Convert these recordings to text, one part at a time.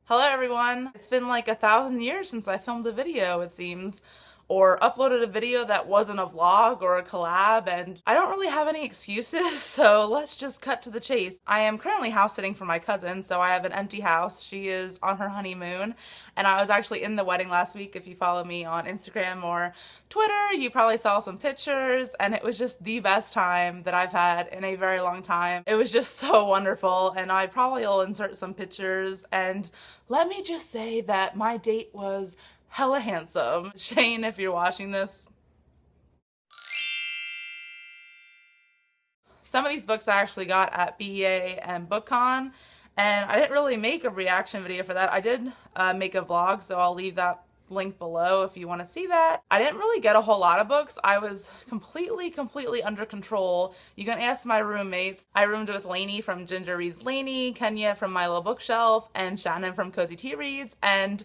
Hello everyone! It's been like 1,000 years since I filmed a video, it seems, or uploaded a video that wasn't a vlog or a collab, and I don't really have any excuses, so let's just cut to the chase. I am currently house sitting for my cousin, so I have an empty house. She is on her honeymoon, and I was actually in the wedding last week. If you follow me on Instagram or Twitter, you probably saw some pictures, and it was just the best time that I've had in a very long time. It was just so wonderful, and I probably will insert some pictures, and let me just say that my date was hella handsome. Shane, if you're watching this. Some of these books I actually got at BEA and BookCon, and I didn't really make a reaction video for that. I did make a vlog, so I'll leave that link below if you want to see that. I didn't really get a whole lot of books. I was completely under control. You can ask my roommates. I roomed with Lainey from Ginger Reads Lainey, Kennia from My Little Bookshelf, and Shannon from Cozy Tea Reads, and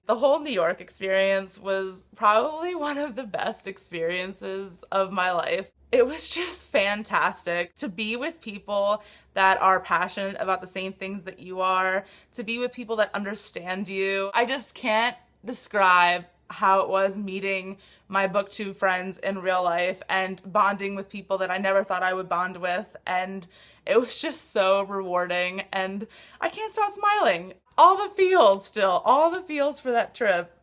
the whole New York experience was probably one of the best experiences of my life. It was just fantastic to be with people that are passionate about the same things that you are, to be with people that understand you. I just can't describe how it was meeting my booktube friends in real life and bonding with people that I never thought I would bond with, and it was just so rewarding, and I can't stop smiling. All the feels still, all the feels for that trip.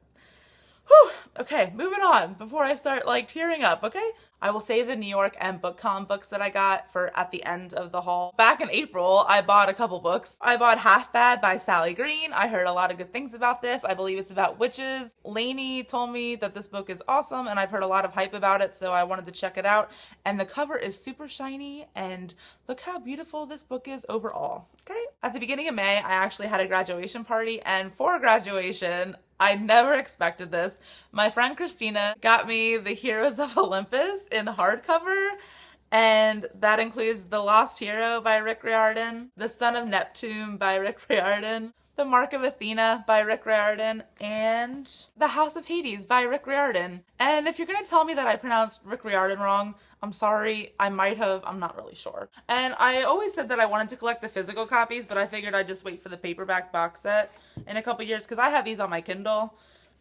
Whew. Okay, moving on before I start like tearing up, okay? I will say the New York and BookCon books that I got for at the end of the haul. Back in April, I bought a couple books. I bought Half Bad by Sally Green. I heard a lot of good things about this. I believe it's about witches. Lainey told me that this book is awesome, and I've heard a lot of hype about it, so I wanted to check it out. And the cover is super shiny, and look how beautiful this book is overall, okay? At the beginning of May, I actually had a graduation party, and for graduation, I never expected this. My friend Christina got me the Heroes of Olympus in hardcover, and that includes The Lost Hero by Rick Riordan, The Son of Neptune by Rick Riordan, The Mark of Athena by Rick Riordan, and The House of Hades by Rick Riordan. And if you're gonna tell me that I pronounced Rick Riordan wrong, I'm sorry, I might have, I'm not really sure. And I always said that I wanted to collect the physical copies, but I figured I'd just wait for the paperback box set in a couple years, because I have these on my Kindle.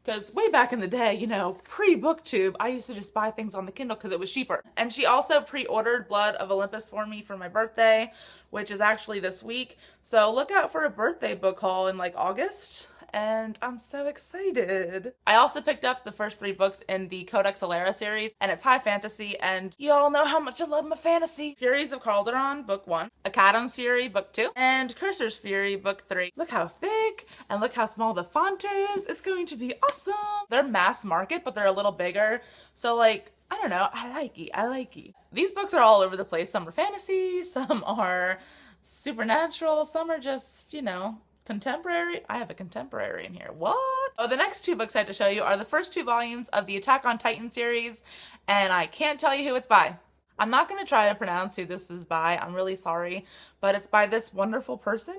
Because way back in the day, you know, pre-booktube, I used to just buy things on the Kindle because it was cheaper. And she also pre-ordered Blood of Olympus for me for my birthday, which is actually this week. So look out for a birthday book haul in like August. And I'm so excited. I also picked up the first 3 books in the Codex Alera series, and it's high fantasy, and you all know how much I love my fantasy. Furies of Calderon, book 1, Academ's Fury, book 2, and Cursor's Fury, book 3. Look how thick, and look how small the font is. It's going to be awesome. They're mass market, but they're a little bigger, so like, I don't know, I like it. These books are all over the place. Some are fantasy, some are supernatural, some are just, you know, contemporary. I have a contemporary in here. What? Oh, the next 2 books I have to show you are the first 2 volumes of the Attack on Titan series, and I can't tell you who it's by. I'm not going to try to pronounce who this is by. I'm really sorry, but it's by this wonderful person.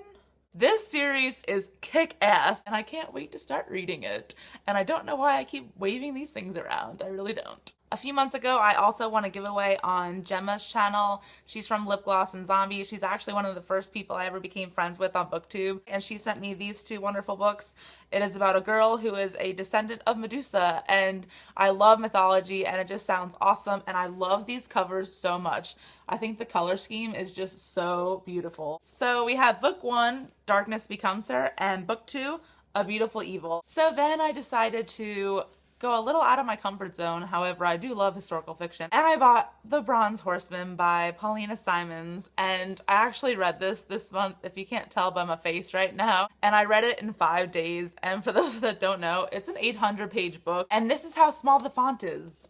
This series is kick-ass, and I can't wait to start reading it. And I don't know why I keep waving these things around. I really don't. A few months ago, I also won a giveaway on Jemma's channel. She's from Lip Gloss and Zombies. She's actually one of the first people I ever became friends with on BookTube. And she sent me these 2 wonderful books. It is about a girl who is a descendant of Medusa. And I love mythology, and it just sounds awesome. And I love these covers so much. I think the color scheme is just so beautiful. So we have book 1, Darkness Becomes Her, and book 2, A Beautiful Evil. So then I decided to go a little out of my comfort zone. However, I do love historical fiction. And I bought The Bronze Horseman by Paulina Simons. And I actually read this month, if you can't tell by my face right now. And I read it in 5 days. And for those that don't know, it's an 800-page book. And this is how small the font is.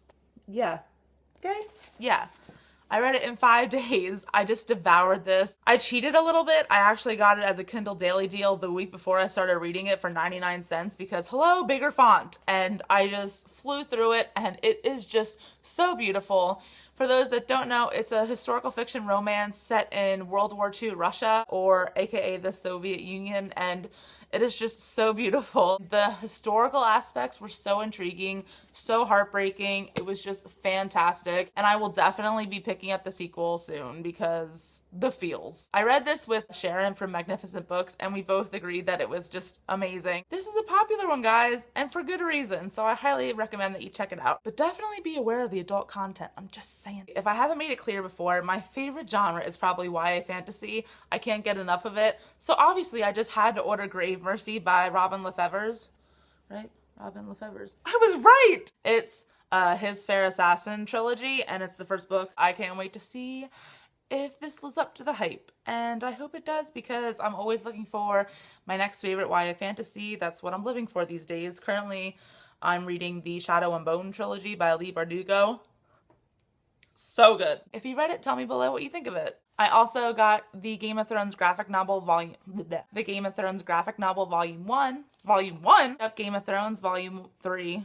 Yeah. Okay? Yeah. I read it in 5 days. I just devoured this. I cheated a little bit. I actually got it as a Kindle Daily deal the week before I started reading it for 99 cents because hello, bigger font. And I just flew through it, and it is just so beautiful. For those that don't know, it's a historical fiction romance set in World War II Russia, or aka the Soviet Union, and it is just so beautiful. The historical aspects were so intriguing, so heartbreaking. It was just fantastic. And I will definitely be picking up the sequel soon because the feels. I read this with Sharon from Magnificent Books, and we both agreed that it was just amazing. This is a popular one, guys, and for good reason, so I highly recommend that you check it out. But definitely be aware of the adult content. I'm just saying. If I haven't made it clear before, my favorite genre is probably YA fantasy. I can't get enough of it. So obviously I just had to order Grave Mercy by Robin Lefevre's, right? Robin Lefevre's. I was right! It's his Fair Assassin trilogy, and it's the first book. I can't wait to see if this lives up to the hype, and I hope it does, because I'm always looking for my next favorite YA fantasy. That's what I'm living for these days. Currently, I'm reading the Shadow and Bone trilogy by Leigh Bardugo. So good. If you read it, tell me below what you think of it. I also got the Game of Thrones graphic novel volume 1, Game of Thrones volume 3.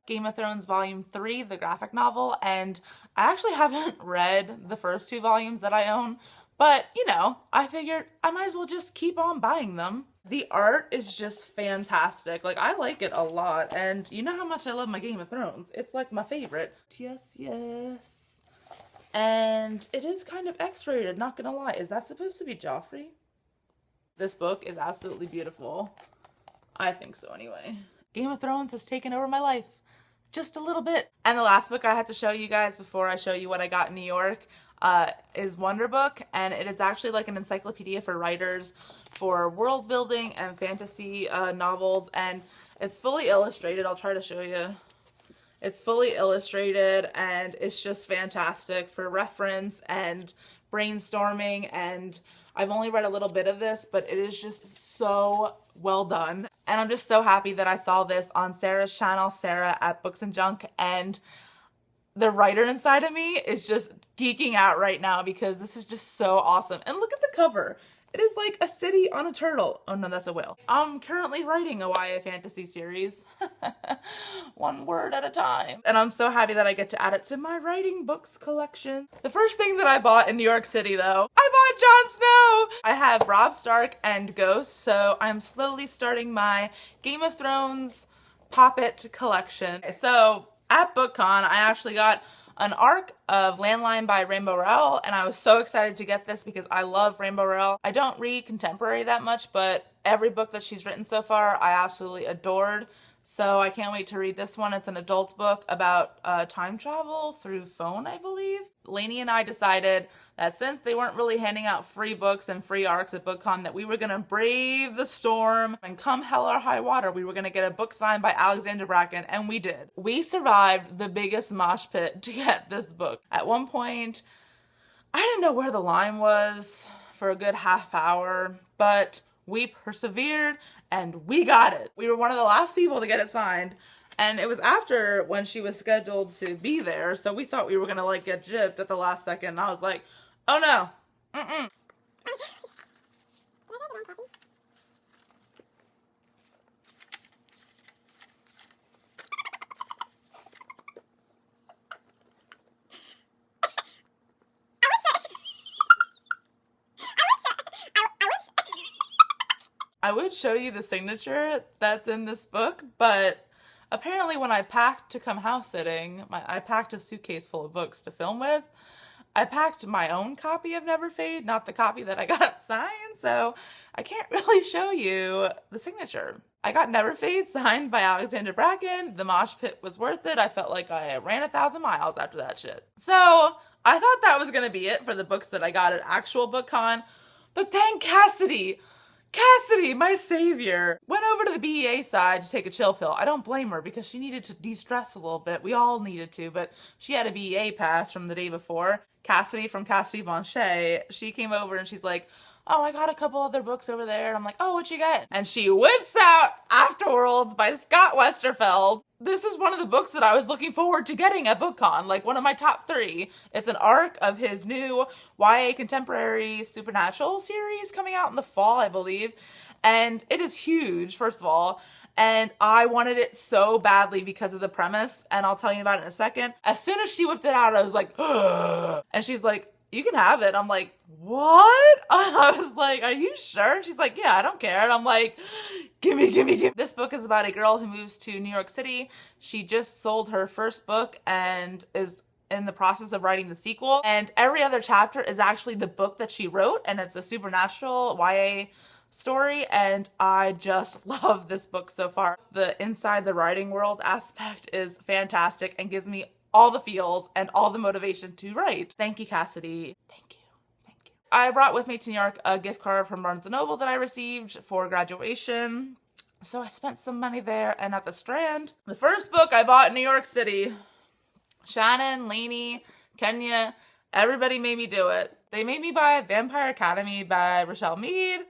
Game of Thrones Volume 3, the graphic novel, and I actually haven't read the first 2 volumes that I own, but, you know, I figured I might as well just keep on buying them. The art is just fantastic. Like, I like it a lot, and you know how much I love my Game of Thrones. It's like my favorite. Yes, yes. And it is kind of X-rated, not gonna lie. Is that supposed to be Joffrey? This book is absolutely beautiful. I think so anyway. Game of Thrones has taken over my life. Just a little bit. And the last book I have to show you guys before I show you what I got in New York is Wonder Book. And it is actually like an encyclopedia for writers for world building and fantasy novels. And it's fully illustrated. I'll try to show you. It's fully illustrated and it's just fantastic for reference and brainstorming. And I've only read a little bit of this, but it is just so well done. And I'm just so happy that I saw this on Sara's channel, Sara at Books and Junk, and the writer inside of me is just geeking out right now because this is just so awesome. And look at the cover. It is like a city on a turtle. Oh no, that's a whale. I'm currently writing a YA fantasy series. One word at a time. And I'm so happy that I get to add it to my writing books collection. The first thing that I bought in New York City though, I bought Jon Snow! I have Robb Stark and Ghost, so I'm slowly starting my Game of Thrones Poppet collection. So at BookCon, I actually got an arc of Landline by Rainbow Rowell, and I was so excited to get this because I love Rainbow Rowell. I don't read contemporary that much, but every book that she's written so far I absolutely adored. So I can't wait to read this one. It's an adult book about time travel through phone, I believe. Lainey and I decided that since they weren't really handing out free books and free arcs at BookCon, that we were going to brave the storm and come hell or high water, we were going to get a book signed by Alexander Bracken, and we did. We survived the biggest mosh pit to get this book. At one point, I didn't know where the line was for a good half hour, but we persevered and we got it. We were one of the last people to get it signed. And it was after when she was scheduled to be there. So we thought we were going to like get gypped at the last second. And I was like, oh no. Mm-mm. I would show you the signature that's in this book, but apparently when I packed to come house sitting, I packed a suitcase full of books to film with. I packed my own copy of Never Fade, not the copy that I got signed, so I can't really show you the signature. I got Never Fade signed by Alexander Bracken. The mosh pit was worth it. I felt like I ran 1,000 miles after that shit. So I thought that was gonna be it for the books that I got at actual BookCon, but then Kassidy, my savior, went over to the BEA side to take a chill pill. I don't blame her because she needed to de-stress a little bit. We all needed to, but she had a BEA pass from the day before. Kassidy from Kassidy Von Shea, she came over and she's like, oh, I got a couple other books over there. And I'm like, oh, what you get? And she whips out Afterworlds by Scott Westerfeld. This is one of the books that I was looking forward to getting at BookCon, like one of my top 3. It's an arc of his new YA contemporary supernatural series coming out in the fall, I believe. And it is huge, first of all. And I wanted it so badly because of the premise, and I'll tell you about it in a second. As soon as she whipped it out, I was like, ugh. And she's like, you can have it. I'm like, what? I was like, are you sure? And she's like, yeah, I don't care. And I'm like, gimme. This book is about a girl who moves to New York City. She just sold her first book and is in the process of writing the sequel, and every other chapter is actually the book that she wrote, and it's a supernatural YA story, and I just love this book so far. The inside the writing world aspect is fantastic and gives me all the feels and all the motivation to write. Thank you, Kassidy. Thank you. Thank you. I brought with me to New York a gift card from Barnes & Noble that I received for graduation. So I spent some money there and at the Strand. The first book I bought in New York City, Shannon, Lainey, Kennia, everybody made me do it. They made me buy Vampire Academy by Rochelle Mead,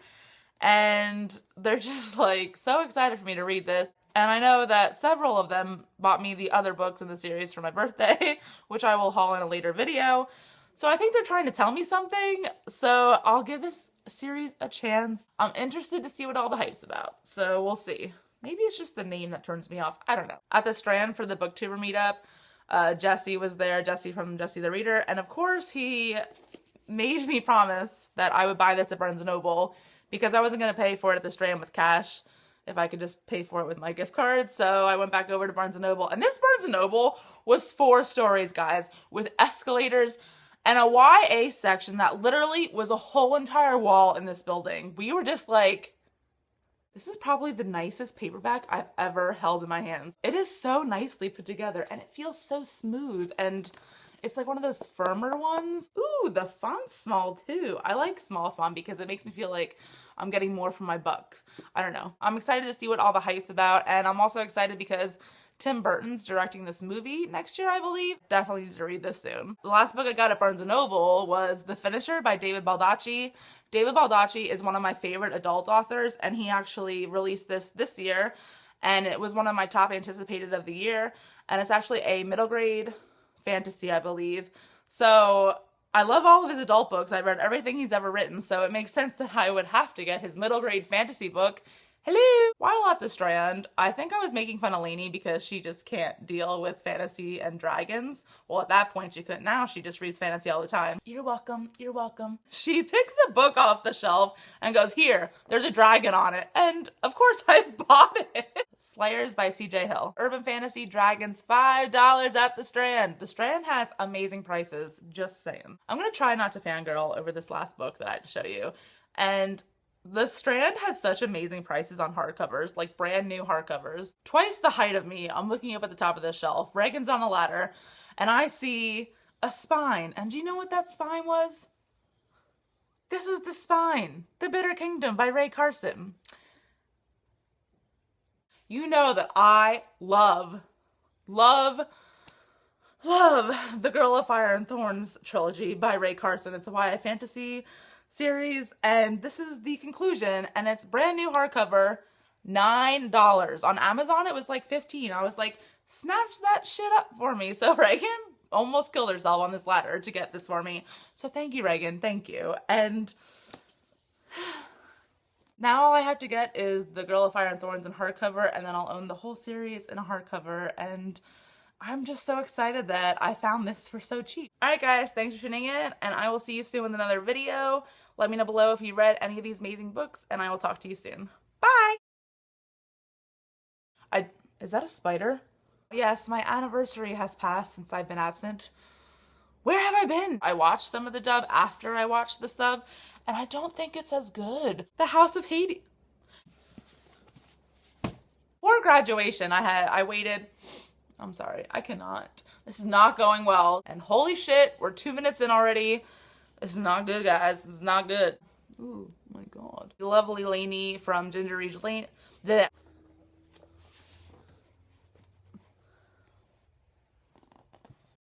and they're just like so excited for me to read this. And I know that several of them bought me the other books in the series for my birthday, which I will haul in a later video. So I think they're trying to tell me something, so I'll give this series a chance. I'm interested to see what all the hype's about, so we'll see. Maybe it's just the name that turns me off. I don't know. At the Strand for the booktuber meetup, Jesse was there, Jesse from Jesse the Reader, and of course he made me promise that I would buy this at Barnes & Noble because I wasn't going to pay for it at the Strand with cash if I could just pay for it with my gift card. So I went back over to Barnes & Noble, and this Barnes & Noble was 4 stories, guys, with escalators and a YA section that literally was a whole entire wall in this building. We were just like, this is probably the nicest paperback I've ever held in my hands. It is so nicely put together and it feels so smooth, and it's like one of those firmer ones. Ooh, the font's small too. I like small font because it makes me feel like I'm getting more for my buck. I don't know. I'm excited to see what all the hype's about, and I'm also excited because Tim Burton's directing this movie next year, I believe. Definitely need to read this soon. The last book I got at Barnes & Noble was The Finisher by David Baldacci. David Baldacci is one of my favorite adult authors, and he actually released this year, and it was one of my top anticipated of the year, and it's actually a middle grade fantasy, I believe. So I love all of his adult books. I've read everything he's ever written, so it makes sense that I would have to get his middle grade fantasy book. Hello! While at the Strand, I think I was making fun of Lainey because she just can't deal with fantasy and dragons. Well, at that point she couldn't. Now she just reads fantasy all the time. You're welcome. You're welcome. She picks a book off the shelf and goes, here, there's a dragon on it. And of course I bought it. Slayers by C.J. Hill. Urban fantasy dragons, $5 at the Strand. The Strand has amazing prices, just saying. I'm gonna try not to fangirl over this last book that I had to show you. And the Strand has such amazing prices on hardcovers, like brand new hardcovers. Twice the height of me, I'm looking up at the top of the shelf. Regan's on the ladder, and I see a spine. And do you know what that spine was? This is the spine. The Bitter Kingdom by Ray Carson. You know that I love the Girl of Fire and Thorns trilogy by Ray Carson. It's a YA fantasy series, and this is the conclusion, and it's brand new hardcover, $9. On Amazon it was like $15. I was like, snatch that shit up for me. So Regan almost killed herself on this ladder to get this for me, so thank you, Regan, thank you. And now all I have to get is the Girl of Fire and Thorns in hardcover, and then I'll own the whole series in a hardcover, and I'm just so excited that I found this for so cheap. Alright guys, thanks for tuning in, and I will see you soon with another video. Let me know below if you read any of these amazing books, and I will talk to you soon. Bye! Is that a spider? Yes, my anniversary has passed since I've been absent. Where have I been? I watched some of the dub after I watched the sub, and I don't think it's as good. The House of Hades. For graduation, I waited. I'm sorry, I cannot. This is not going well. And holy shit, we're 2 minutes in already. This is not good, guys. This is not good. Ooh, my God. The lovely Lainey from Ginger Age Lane.